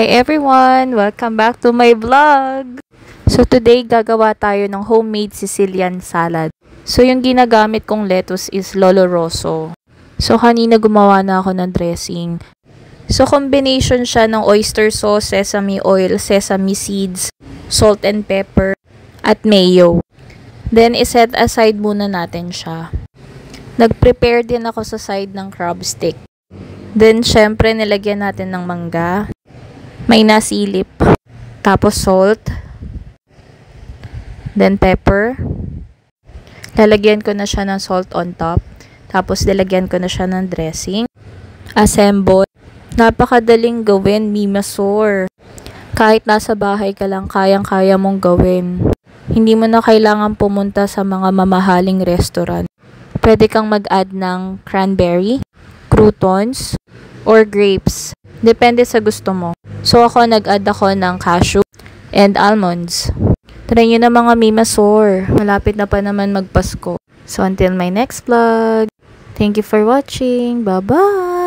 Hi everyone! Welcome back to my vlog! So today gagawa tayo ng homemade Sicilian salad. So yung ginagamit kong lettuce is Lolo Rosso. So kanina gumawa na ako ng dressing. So combination siya ng oyster sauce, sesame oil, sesame seeds, salt and pepper, at mayo. Then iset aside muna natin siya. Nag-prepare din ako sa side ng crab stick. Then syempre nilagyan natin ng mangga. May nasilip. Tapos salt. Then pepper. Lalagyan ko na siya ng salt on top. Tapos lalagyan ko na siya ng dressing. Assemble. Napakadaling gawin, Mimasor. Kahit nasa bahay ka lang, kayang-kaya mong gawin. Hindi mo na kailangan pumunta sa mga mamahaling restaurant. Pwede kang mag-add ng cranberry, croutons, or grapes. Depende sa gusto mo. So ako nag-add ako ng cashew and almonds. Try nyo na mga Mimasor. Malapit na pa naman magpasko. So until my next vlog. Thank you for watching. Bye-bye!